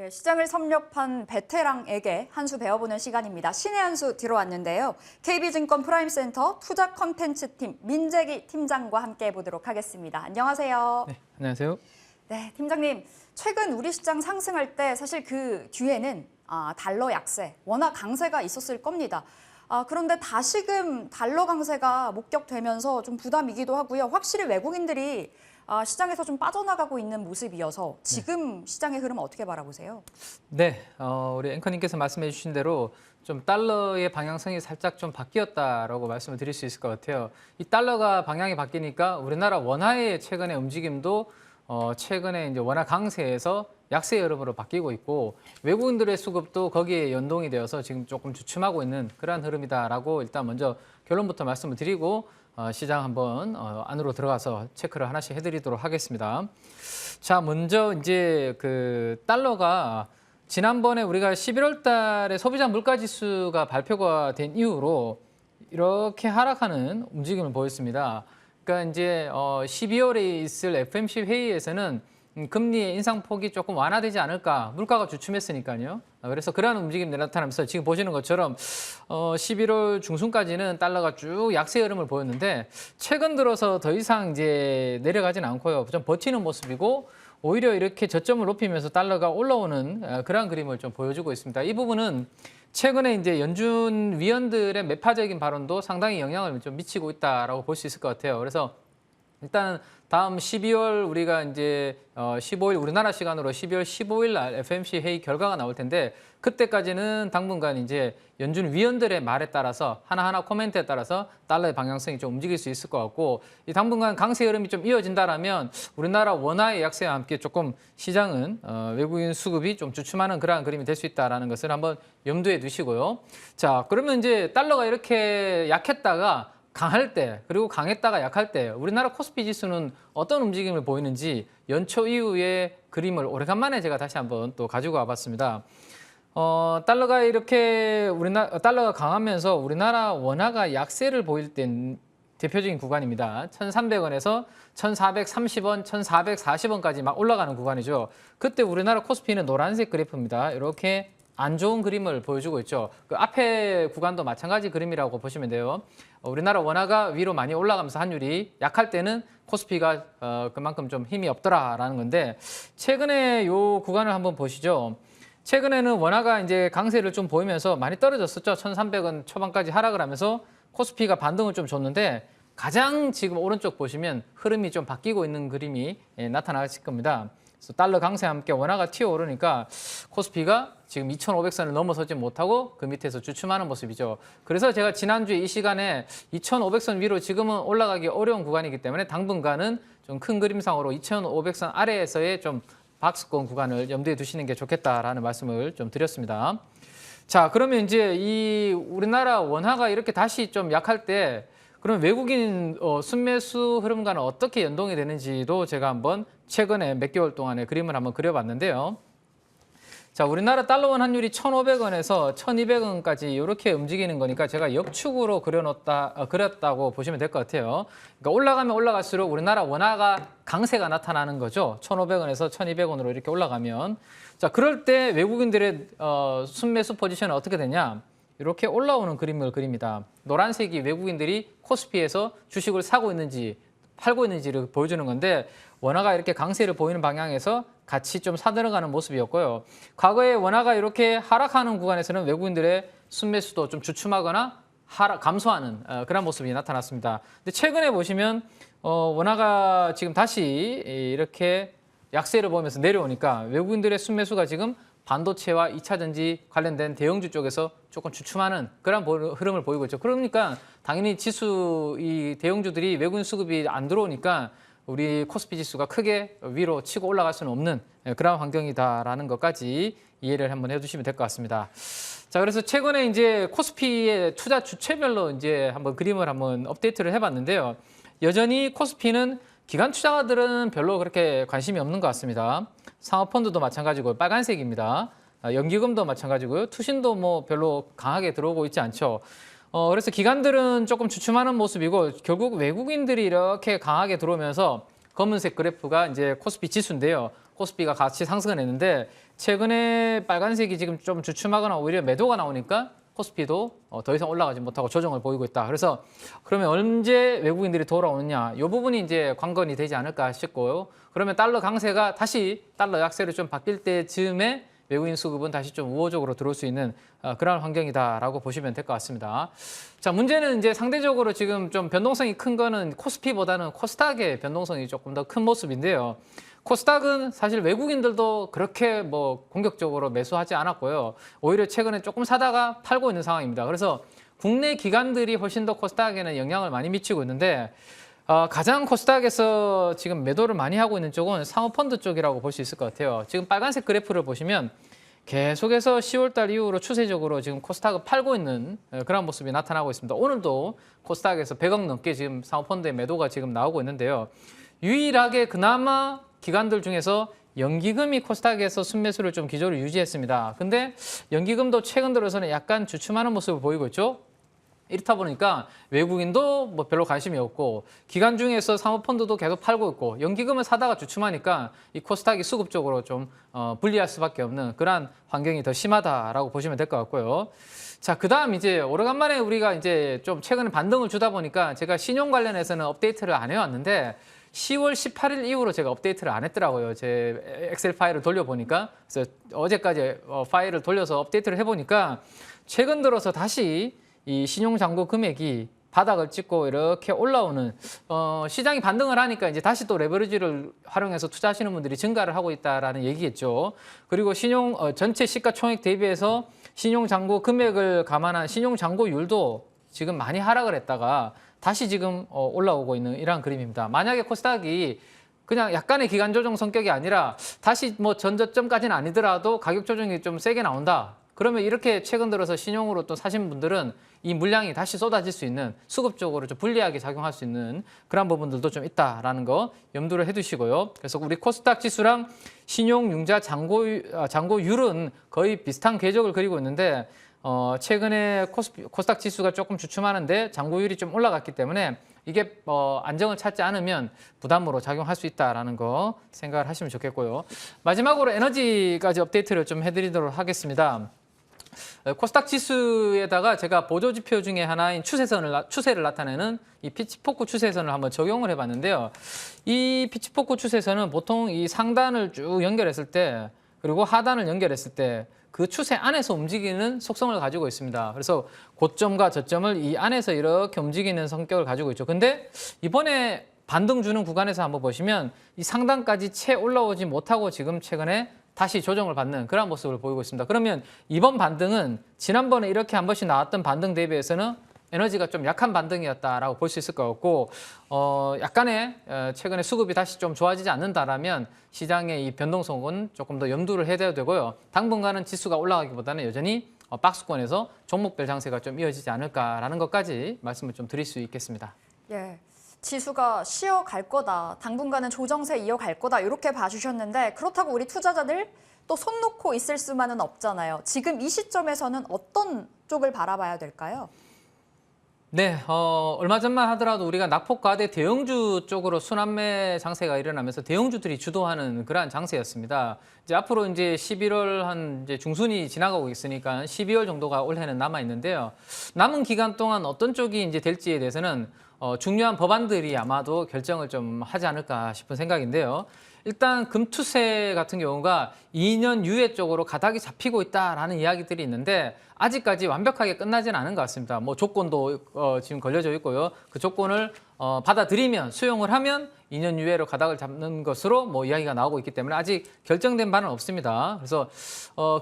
예, 시장을 섭렵한 베테랑에게 한 수 배워보는 시간입니다. 신의 한 수 들어왔는데요. KB증권 프라임센터 투자 컨텐츠팀 민재기 팀장과 함께 해보도록 하겠습니다. 안녕하세요. 네, 안녕하세요. 네, 팀장님. 최근 우리 시장 상승할 때 사실 그 뒤에는 달러 약세, 워낙 강세가 있었을 겁니다. 그런데 다시금 달러 강세가 목격되면서 좀 부담이기도 하고요. 확실히 외국인들이 시장에서 좀 빠져나가고 있는 모습이어서 지금 시장의 흐름 어떻게 바라보세요? 네, 우리 앵커님께서 말씀해 주신 대로 좀 달러의 방향성이 살짝 좀 바뀌었다라고 말씀을 드릴 수 있을 것 같아요. 이 달러가 방향이 바뀌니까 우리나라 원화의 최근의 움직임도 최근에 이제 원화 강세에서 약세 흐름으로 바뀌고 있고 외국인들의 수급도 거기에 연동이 되어서 지금 조금 주춤하고 있는 그러한 흐름이다라고 일단 먼저 결론부터 말씀을 드리고 시장 한번 안으로 들어가서 체크를 하나씩 해드리도록 하겠습니다. 자, 먼저 이제 그 달러가 지난번에 우리가 11월 달에 소비자 물가 지수가 발표가 된 이후로 이렇게 하락하는 움직임을 보였습니다. 그러니까 이제 12월에 있을 FOMC 회의에서는 금리의 인상폭이 조금 완화되지 않을까, 물가가 주춤했으니까요. 그래서 그러한 움직임이 나타나면서 지금 보시는 것처럼 11월 중순까지는 달러가 쭉 약세 흐름을 보였는데 최근 들어서 더 이상 이제 내려가진 않고요. 좀 버티는 모습이고 오히려 이렇게 저점을 높이면서 달러가 올라오는 그러한 그림을 좀 보여주고 있습니다. 이 부분은 최근에 이제 연준 위원들의 매파적인 발언도 상당히 영향을 좀 미치고 있다라고 볼 수 있을 것 같아요. 그래서 일단 다음 12월 우리가 이제 15일 우리나라 시간으로 12월 15일 날 FOMC 회의 결과가 나올 텐데 그때까지는 당분간 이제 연준 위원들의 말에 따라서 하나하나 코멘트에 따라서 달러의 방향성이 좀 움직일 수 있을 것 같고 이 당분간 강세 흐름이 좀 이어진다라면 우리나라 원화의 약세와 함께 조금 시장은 외국인 수급이 좀 주춤하는 그러한 그림이 될 수 있다라는 것을 한번 염두에 두시고요. 자, 그러면 이제 달러가 이렇게 약했다가 강할 때 그리고 강했다가 약할 때 우리나라 코스피 지수는 어떤 움직임을 보이는지 연초 이후의 그림을 오래간만에 제가 다시 한번 또 가지고 와봤습니다. 달러가 이렇게 달러가 강하면서 우리나라 원화가 약세를 보일 땐 대표적인 구간입니다. 1,300원에서 1,430원, 1,440원까지 막 올라가는 구간이죠. 그때 우리나라 코스피는 노란색 그래프입니다. 이렇게 안 좋은 그림을 보여주고 있죠. 그 앞에 구간도 마찬가지 그림이라고 보시면 돼요. 우리나라 원화가 위로 많이 올라가면서 환율이 약할 때는 코스피가 그만큼 좀 힘이 없더라라는 건데 최근에 요 구간을 한번 보시죠. 최근에는 원화가 이제 강세를 좀 보이면서 많이 떨어졌었죠. 1,300원 초반까지 하락을 하면서 코스피가 반등을 좀 줬는데 가장 지금 오른쪽 보시면 흐름이 좀 바뀌고 있는 그림이 나타나실 겁니다. 그래서 달러 강세와 함께 원화가 튀어오르니까 코스피가 지금 2,500선을 넘어서지 못하고 그 밑에서 주춤하는 모습이죠. 그래서 제가 지난주에 이 시간에 2,500선 위로 지금은 올라가기 어려운 구간이기 때문에 당분간은 좀 큰 그림상으로 2,500선 아래에서의 좀 박스권 구간을 염두에 두시는 게 좋겠다라는 말씀을 좀 드렸습니다. 자, 그러면 이제 이 우리나라 원화가 이렇게 다시 좀 약할 때 그럼 외국인 순매수 흐름과는 어떻게 연동이 되는지도 제가 한번 최근에 몇 개월 동안의 그림을 한번 그려봤는데요. 자, 우리나라 달러원 환율이 1,500원에서 1,200원까지 이렇게 움직이는 거니까 제가 역축으로 그렸다고 보시면 될 것 같아요. 그러니까 올라가면 올라갈수록 우리나라 원화가 강세가 나타나는 거죠. 1,500원에서 1,200원으로 이렇게 올라가면. 자, 그럴 때 외국인들의 순매수 포지션은 어떻게 되냐? 이렇게 올라오는 그림을 그립니다. 노란색이 외국인들이 코스피에서 주식을 사고 있는지 팔고 있는지를 보여주는 건데 원화가 이렇게 강세를 보이는 방향에서 같이 좀 사들어가는 모습이었고요. 과거에 원화가 이렇게 하락하는 구간에서는 외국인들의 순매수도 좀 주춤하거나 감소하는 그런 모습이 나타났습니다. 근데 최근에 보시면 원화가 지금 다시 이렇게 약세를 보이면서 내려오니까 외국인들의 순매수가 지금 반도체와 2차 전지 관련된 대형주 쪽에서 조금 주춤하는 그런 흐름을 보이고 있죠. 그러니까 당연히 이 대형주들이 외국인 수급이 안 들어오니까 우리 코스피 지수가 크게 위로 치고 올라갈 수는 없는 그런 환경이다라는 것까지 이해를 한번 해두시면 될 것 같습니다. 자, 그래서 최근에 이제 코스피의 투자 주체별로 이제 한번 그림을 한번 업데이트를 해봤는데요. 여전히 코스피는 기관 투자가들은 별로 그렇게 관심이 없는 것 같습니다. 상업펀드도 마찬가지고 빨간색입니다. 연기금도 마찬가지고요. 투신도 뭐 별로 강하게 들어오고 있지 않죠. 그래서 기관들은 조금 주춤하는 모습이고 결국 외국인들이 이렇게 강하게 들어오면서 검은색 그래프가 이제 코스피 지수인데요. 코스피가 같이 상승을 했는데 최근에 빨간색이 지금 좀 주춤하거나 오히려 매도가 나오니까 코스피도 더 이상 올라가지 못하고 조정을 보이고 있다. 그래서 그러면 언제 외국인들이 돌아오느냐, 이 부분이 이제 관건이 되지 않을까 싶고요. 그러면 달러 강세가 다시 달러 약세로 좀 바뀔 때쯤에 외국인 수급은 다시 좀 우호적으로 들어올 수 있는 그런 환경이다라고 보시면 될 것 같습니다. 자, 문제는 이제 상대적으로 지금 좀 변동성이 큰 거는 코스피보다는 코스닥의 변동성이 조금 더 큰 모습인데요. 코스닥은 사실 외국인들도 그렇게 뭐 공격적으로 매수하지 않았고요. 오히려 최근에 조금 사다가 팔고 있는 상황입니다. 그래서 국내 기관들이 훨씬 더 코스닥에는 영향을 많이 미치고 있는데 가장 코스닥에서 지금 매도를 많이 하고 있는 쪽은 사모펀드 쪽이라고 볼 수 있을 것 같아요. 지금 빨간색 그래프를 보시면 계속해서 10월 달 이후로 추세적으로 지금 코스닥을 팔고 있는 그런 모습이 나타나고 있습니다. 오늘도 코스닥에서 100억 넘게 지금 사모펀드의 매도가 지금 나오고 있는데요. 유일하게 그나마 기관들 중에서 연기금이 코스닥에서 순매수를 좀 기조를 유지했습니다. 근데 연기금도 최근 들어서는 약간 주춤하는 모습을 보이고 있죠. 이렇다 보니까 외국인도 뭐 별로 관심이 없고 기관 중에서 사모펀드도 계속 팔고 있고 연기금을 사다가 주춤하니까 이 코스닥이 수급 적으로 좀 불리할 수밖에 없는 그러한 환경이 더 심하다라고 보시면 될 것 같고요. 자, 그다음 이제 오래간만에 우리가 이제 좀 최근에 반등을 주다 보니까 제가 신용 관련해서는 업데이트를 안 해왔는데 10월 18일 이후로 제가 업데이트를 안 했더라고요. 제 엑셀 파일을 돌려보니까. 그래서 어제까지 파일을 돌려서 업데이트를 해보니까 최근 들어서 다시 이 신용잔고 금액이 바닥을 찍고 이렇게 올라오는 시장이 반등을 하니까 이제 다시 또 레버리지를 활용해서 투자하시는 분들이 증가를 하고 있다라는 얘기겠죠. 그리고 전체 시가총액 대비해서 신용잔고 금액을 감안한 신용잔고율도 지금 많이 하락을 했다가 다시 지금 올라오고 있는 이러한 그림입니다. 만약에 코스닥이 그냥 약간의 기간 조정 성격이 아니라 다시 뭐 전저점까지는 아니더라도 가격 조정이 좀 세게 나온다. 그러면 이렇게 최근 들어서 신용으로 또 사신 분들은 이 물량이 다시 쏟아질 수 있는 수급적으로 좀 불리하게 작용할 수 있는 그런 부분들도 좀 있다라는 거 염두를 해두시고요. 그래서 우리 코스닥 지수랑 신용융자 잔고율은 거의 비슷한 궤적을 그리고 있는데 최근에 코스닥 지수가 조금 주춤하는데 잔고율이 좀 올라갔기 때문에 이게 안정을 찾지 않으면 부담으로 작용할 수 있다라는 거 생각을 하시면 좋겠고요. 마지막으로 에너지까지 업데이트를 좀 해드리도록 하겠습니다. 코스닥 지수에다가 제가 보조지표 중에 하나인 추세를 나타내는 이 피치포크 추세선을 한번 적용을 해봤는데요. 이 피치포크 추세선은 보통 이 상단을 쭉 연결했을 때 그리고 하단을 연결했을 때 그 추세 안에서 움직이는 속성을 가지고 있습니다. 그래서 고점과 저점을 이 안에서 이렇게 움직이는 성격을 가지고 있죠. 근데 이번에 반등 주는 구간에서 한번 보시면 이 상단까지 채 올라오지 못하고 지금 최근에 다시 조정을 받는 그런 모습을 보이고 있습니다. 그러면 이번 반등은 지난번에 이렇게 한 번씩 나왔던 반등 대비해서는 에너지가 좀 약한 반등이었다라고 볼 수 있을 것 같고 약간의 최근에 수급이 다시 좀 좋아지지 않는다라면 시장의 이 변동성은 조금 더 염두를 해야 되고요. 당분간은 지수가 올라가기보다는 여전히 박스권에서 종목별 장세가 좀 이어지지 않을까라는 것까지 말씀을 좀 드릴 수 있겠습니다. 예. 지수가 쉬어갈 거다, 당분간은 조정세 이어갈 거다 이렇게 봐주셨는데 그렇다고 우리 투자자들 또 손 놓고 있을 수만은 없잖아요. 지금 이 시점에서는 어떤 쪽을 바라봐야 될까요? 네, 얼마 전만 하더라도 우리가 낙폭과대 대형주 쪽으로 순환매 장세가 일어나면서 대형주들이 주도하는 그러한 장세였습니다. 이제 앞으로 이제 11월 한 이제 중순이 지나가고 있으니까 12월 정도가 올해는 남아 있는데요. 남은 기간 동안 어떤 쪽이 이제 될지에 대해서는 중요한 법안들이 아마도 결정을 좀 하지 않을까 싶은 생각인데요. 일단 금투세 같은 경우가 2년 유예 쪽으로 가닥이 잡히고 있다라는 이야기들이 있는데 아직까지 완벽하게 끝나지는 않은 것 같습니다. 뭐 조건도 지금 걸려져 있고요. 그 조건을 받아들이면 수용을 하면 2년 유예로 가닥을 잡는 것으로 뭐 이야기가 나오고 있기 때문에 아직 결정된 바는 없습니다. 그래서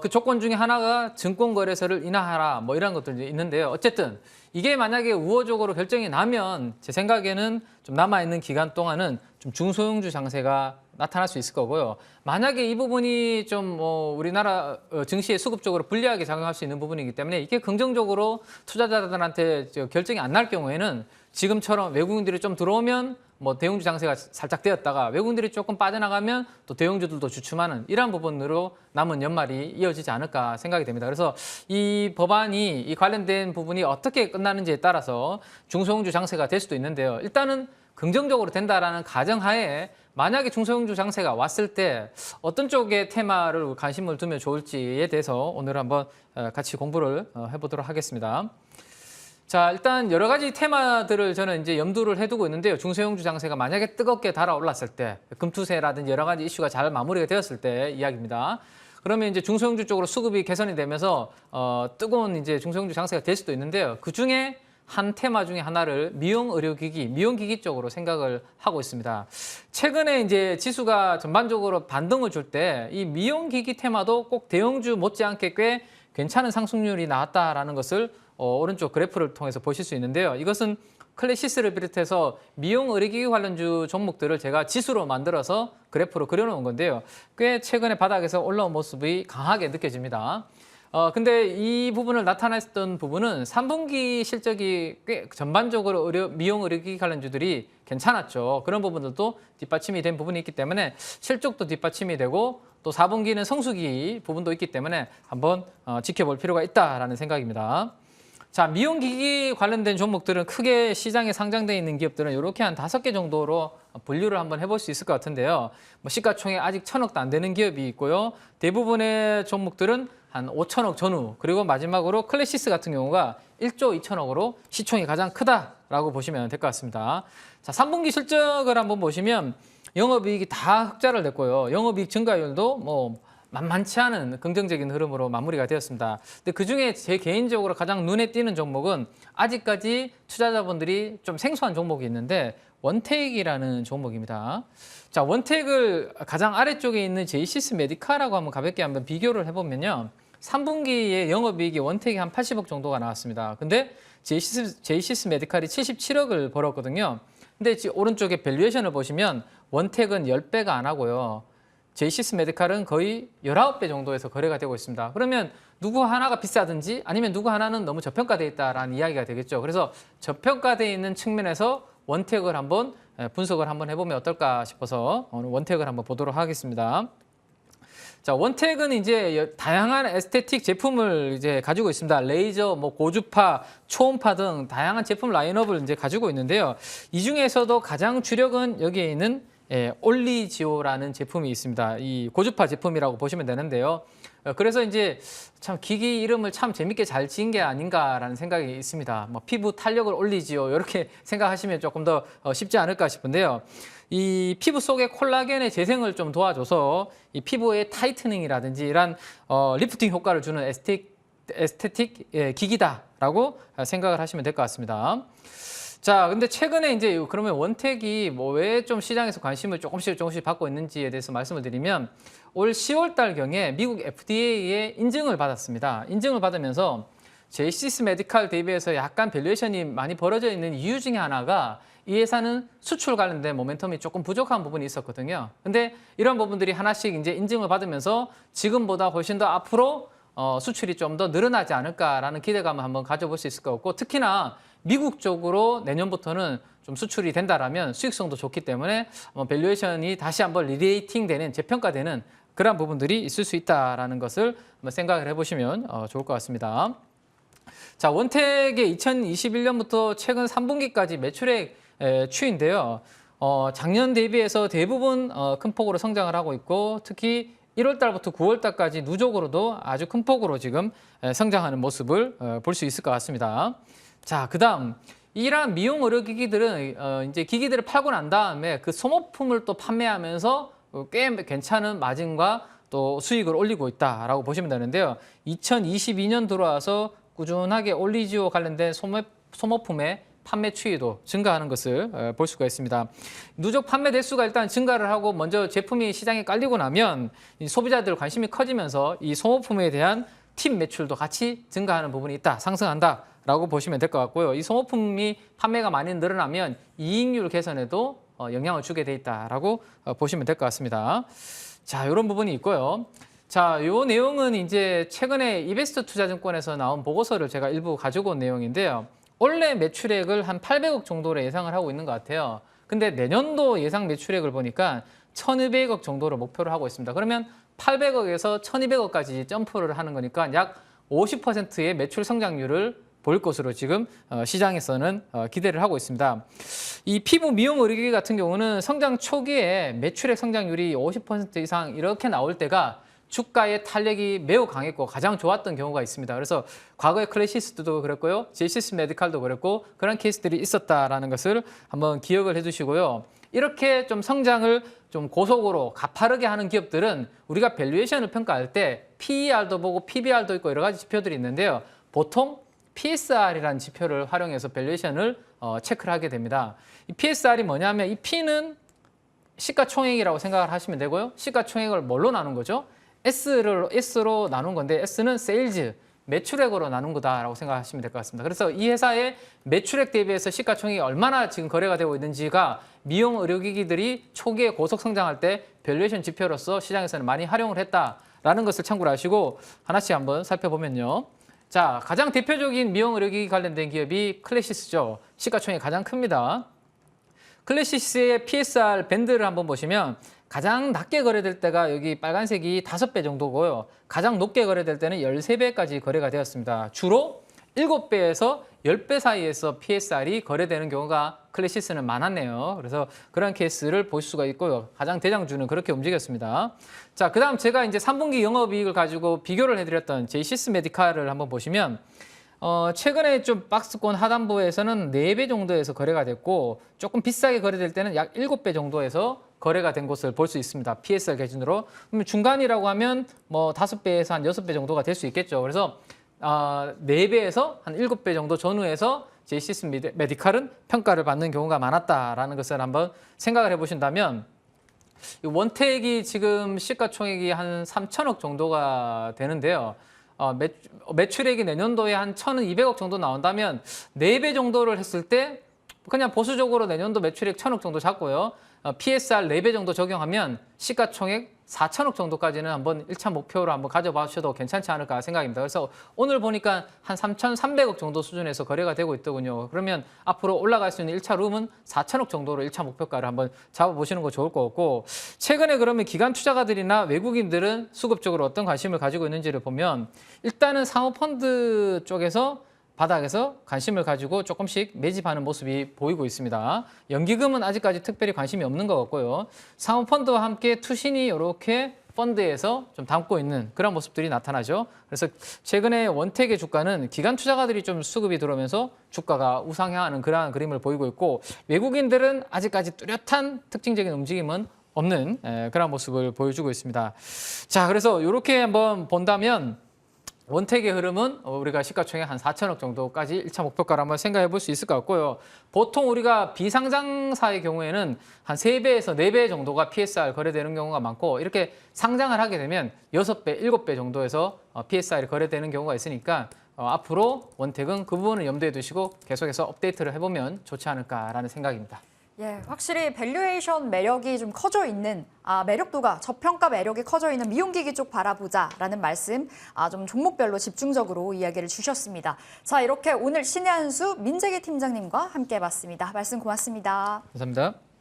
그 조건 중에 하나가 증권거래소를 인하하라 뭐 이런 것들이 있는데요. 어쨌든 이게 만약에 우호적으로 결정이 나면 제 생각에는 좀 남아있는 기간 동안은 좀 중소형주 장세가 나타날 수 있을 거고요. 만약에 이 부분이 좀 우리나라 증시의 수급적으로 불리하게 작용할 수 있는 부분이기 때문에 이게 긍정적으로 투자자들한테 결정이 안 날 경우에는 지금처럼 외국인들이 좀 들어오면 뭐 대형주 장세가 살짝 되었다가 외국인들이 조금 빠져나가면 또 대형주들도 주춤하는 이러한 부분으로 남은 연말이 이어지지 않을까 생각이 됩니다. 그래서 이 법안이 이 관련된 부분이 어떻게 끝나는지에 따라서 중소형주 장세가 될 수도 있는데요. 일단은 긍정적으로 된다라는 가정하에 만약에 중소형주 장세가 왔을 때 어떤 쪽의 테마를 관심을 두면 좋을지에 대해서 오늘 한번 같이 공부를 해보도록 하겠습니다. 자, 일단 여러 가지 테마들을 저는 이제 염두를 해두고 있는데요. 중소형주 장세가 만약에 뜨겁게 달아올랐을 때, 금투세라든지 여러 가지 이슈가 잘 마무리가 되었을 때 이야기입니다. 그러면 이제 중소형주 쪽으로 수급이 개선이 되면서 뜨거운 이제 중소형주 장세가 될 수도 있는데요. 그 중에 한 테마 중에 하나를 미용의료기기, 미용기기 쪽으로 생각을 하고 있습니다. 최근에 이제 지수가 전반적으로 반등을 줄 때 이 미용기기 테마도 꼭 대형주 못지않게 꽤 괜찮은 상승률이 나왔다라는 것을 오른쪽 그래프를 통해서 보실 수 있는데요. 이것은 클래시스를 비롯해서 미용 의료기기 관련주 종목들을 제가 지수로 만들어서 그래프로 그려놓은 건데요. 꽤 최근에 바닥에서 올라온 모습이 강하게 느껴집니다. 근데 이 부분을 나타냈던 부분은 3분기 실적이 꽤 전반적으로 미용 의료기기 관련주들이 괜찮았죠. 그런 부분들도 뒷받침이 된 부분이 있기 때문에 실적도 뒷받침이 되고 또 4분기는 성수기 부분도 있기 때문에 한번 지켜볼 필요가 있다라는 생각입니다. 자, 미용기기 관련된 종목들은 크게 시장에 상장되어 있는 기업들은 이렇게 한 5개 정도로 분류를 한번 해볼 수 있을 것 같은데요. 뭐 시가총액 아직 1,000억도 안 되는 기업이 있고요. 대부분의 종목들은 한 5천억 전후, 그리고 마지막으로 클래시스 같은 경우가 1조 2천억으로 시총이 가장 크다라고 보시면 될 것 같습니다. 자, 3분기 실적을 한번 보시면 영업이익이 다 흑자를 냈고요. 영업이익 증가율도 뭐 만만치 않은 긍정적인 흐름으로 마무리가 되었습니다. 근데 그중에 제 개인적으로 가장 눈에 띄는 종목은 아직까지 투자자분들이 좀 생소한 종목이 있는데 원택이라는 종목입니다. 자, 원택을 가장 아래쪽에 있는 제이시스 메디카라고 한번 가볍게 한번 비교를 해보면요. 3분기에 영업이익이 원택이 한 80억 정도가 나왔습니다. 근데 제이시스 메디칼이 77억을 벌었거든요. 근데 오른쪽에 밸류에이션을 보시면 원택은 10배가 안 하고요. 제이시스 메디칼은 거의 19배 정도에서 거래가 되고 있습니다. 그러면 누구 하나가 비싸든지 아니면 누구 하나는 너무 저평가되어 있다라는 이야기가 되겠죠. 그래서 저평가되어 있는 측면에서 원택을 한번 분석을 한번 해보면 어떨까 싶어서 오늘 원택을 한번 보도록 하겠습니다. 자, 원택은 이제 다양한 에스테틱 제품을 이제 가지고 있습니다. 레이저, 뭐 고주파, 초음파 등 다양한 제품 라인업을 이제 가지고 있는데요. 이 중에서도 가장 주력은 여기에 있는 올리지오라는 제품이 있습니다. 이 고주파 제품이라고 보시면 되는데요. 그래서 이제 참 기기 이름을 참 재밌게 잘 지은 게 아닌가라는 생각이 있습니다. 뭐 피부 탄력을 올리지요. 이렇게 생각하시면 조금 더 쉽지 않을까 싶은데요. 이 피부 속의 콜라겐의 재생을 좀 도와줘서 이 피부의 타이트닝이라든지 이런 리프팅 효과를 주는 에스테틱 기기다라고 생각을 하시면 될 것 같습니다. 자, 근데 최근에 이제 그러면 원택이 뭐 왜 좀 시장에서 관심을 조금씩 받고 있는지에 대해서 말씀을 드리면 올 10월 달경에 미국 FDA의 인증을 받았습니다. 인증을 받으면서 제이시스 메디칼 대비해서 약간 밸류에이션이 많이 벌어져 있는 이유 중에 하나가 이 회사는 수출 관련된 모멘텀이 조금 부족한 부분이 있었거든요. 근데 이런 부분들이 하나씩 이제 인증을 받으면서 지금보다 훨씬 더 앞으로 수출이 좀 더 늘어나지 않을까라는 기대감을 한번 가져볼 수 있을 것 같고, 특히나 미국 쪽으로 내년부터는 좀 수출이 된다라면 수익성도 좋기 때문에 밸류에이션이 다시 한번 리레이팅되는, 재평가되는 그런 부분들이 있을 수 있다라는 것을 한번 생각을 해보시면 좋을 것 같습니다. 자, 원택의 2021년부터 최근 3분기까지 매출액 추이인데요. 작년 대비해서 대부분 큰 폭으로 성장을 하고 있고, 특히 1월 달부터 9월 달까지 누적으로도 아주 큰 폭으로 지금 성장하는 모습을 볼 수 있을 것 같습니다. 자, 그다음 이러한 미용 의료기기들은 이제 기기들을 팔고 난 다음에 그 소모품을 또 판매하면서 꽤 괜찮은 마진과 또 수익을 올리고 있다라고 보시면 되는데요. 2022년 들어와서 꾸준하게 올리지오 관련된 소모품의 판매 추이도 증가하는 것을 볼 수가 있습니다. 누적 판매 대수가 일단 증가를 하고 먼저 제품이 시장에 깔리고 나면 이 소비자들 관심이 커지면서 이 소모품에 대한 팀 매출도 같이 증가하는 부분이 있다, 상승한다라고 보시면 될 것 같고요. 이 소모품이 판매가 많이 늘어나면 이익률 개선에도 영향을 주게 돼 있다라고 보시면 될 것 같습니다. 자, 이런 부분이 있고요. 자, 이 내용은 이제 최근에 이베스트 투자증권에서 나온 보고서를 제가 일부 가지고 온 내용인데요. 올해 매출액을 한 800억 정도로 예상을 하고 있는 것 같아요. 근데 내년도 예상 매출액을 보니까 1,200억 정도로 목표를 하고 있습니다. 그러면 800억에서 1,200억까지 점프를 하는 거니까 약 50%의 매출 성장률을 볼 것으로 지금 시장에서는 기대를 하고 있습니다. 이 피부 미용 의료기기 같은 경우는 성장 초기에 매출액 성장률이 50% 이상 이렇게 나올 때가 주가의 탄력이 매우 강했고 가장 좋았던 경우가 있습니다. 그래서 과거에 클래시스도 그랬고요. 제이시스 메디칼도 그랬고 그런 케이스들이 있었다라는 것을 한번 기억을 해두시고요. 이렇게 좀 성장을 좀 고속으로 가파르게 하는 기업들은 우리가 밸류에이션을 평가할 때 PER도 보고 PBR도 있고 여러 가지 지표들이 있는데요. 보통 PSR이라는 지표를 활용해서 밸류에이션을 체크를 하게 됩니다. 이 PSR이 뭐냐면 이 P는 시가총액이라고 생각을 하시면 되고요. 시가총액을 뭘로 나눈 거죠? S로 나눈 건데 S는 세일즈, 매출액으로 나눈 거다라고 생각하시면 될 것 같습니다. 그래서 이 회사의 매출액 대비해서 시가총액이 얼마나 지금 거래가 되고 있는지가 미용 의료기기들이 초기에 고속 성장할 때 밸류에이션 지표로서 시장에서는 많이 활용을 했다라는 것을 참고로 하시고 하나씩 한번 살펴보면요. 자, 가장 대표적인 미용 의료기기 관련된 기업이 클래시스죠. 시가총액이 가장 큽니다. 클래시스의 PSR 밴드를 한번 보시면 가장 낮게 거래될 때가 여기 빨간색이 5배 정도고요. 가장 높게 거래될 때는 13배까지 거래가 되었습니다. 주로 7배에서 10배 사이에서 PSR이 거래되는 경우가 클래시스는 많았네요. 그래서 그런 케이스를 보실 수가 있고요. 가장 대장주는 그렇게 움직였습니다. 자, 그다음 제가 이제 3분기 영업이익을 가지고 비교를 해드렸던 제이시스 메디칼을 한번 보시면 최근에 좀 박스권 하단부에서는 4배 정도에서 거래가 됐고 조금 비싸게 거래될 때는 약 7배 정도에서 거래가 된 것을 볼 수 있습니다. PSR 기준으로. 그러면 중간이라고 하면 뭐 5배에서 한 6배 정도가 될 수 있겠죠. 그래서 4배에서 한 7배 정도 전후에서 제이시스 메디칼은 평가를 받는 경우가 많았다라는 것을 한번 생각을 해보신다면 원택이 지금 시가총액이 한 3천억 정도가 되는데요. 매출액이 내년도에 한 1,200억 정도 나온다면 4배 정도를 했을 때 그냥 보수적으로 내년도 매출액 1,000억 정도 잡고요. PSR 4배 정도 적용하면 시가총액 4천억 정도까지는 한번 1차 목표로 한번 가져봐 주셔도 괜찮지 않을까 생각입니다. 그래서 오늘 보니까 한 3,300억 정도 수준에서 거래가 되고 있더군요. 그러면 앞으로 올라갈 수 있는 1차 룸은 4천억 정도로 1차 목표가를 한번 잡아보시는 거 좋을 것 같고 최근에 그러면 기관 투자가들이나 외국인들은 수급적으로 어떤 관심을 가지고 있는지를 보면 일단은 사모펀드 쪽에서 바닥에서 관심을 가지고 조금씩 매집하는 모습이 보이고 있습니다. 연기금은 아직까지 특별히 관심이 없는 것 같고요. 사모펀드와 함께 투신이 이렇게 펀드에서 좀 담고 있는 그런 모습들이 나타나죠. 그래서 최근에 원택의 주가는 기관 투자가들이 좀 수급이 들어오면서 주가가 우상향하는 그러한 그림을 보이고 있고 외국인들은 아직까지 뚜렷한 특징적인 움직임은 없는 그런 모습을 보여주고 있습니다. 자, 그래서 이렇게 한번 본다면 원택의 흐름은 우리가 시가총액 한 4천억 정도까지 1차 목표가를 한번 생각해 볼 수 있을 것 같고요. 보통 우리가 비상장사의 경우에는 한 3배에서 4배 정도가 PSR 거래되는 경우가 많고 이렇게 상장을 하게 되면 6배, 7배 정도에서 PSR이 거래되는 경우가 있으니까 앞으로 원택은 그 부분을 염두에 두시고 계속해서 업데이트를 해보면 좋지 않을까라는 생각입니다. 예, 확실히 밸류에이션 매력이 좀 커져 있는, 매력도가 저평가 매력이 커져 있는 미용기기 쪽 바라보자라는 말씀, 좀 종목별로 집중적으로 이야기를 주셨습니다. 자, 이렇게 오늘 신의 한 수 민재기 팀장님과 함께 해봤습니다. 말씀 고맙습니다. 감사합니다.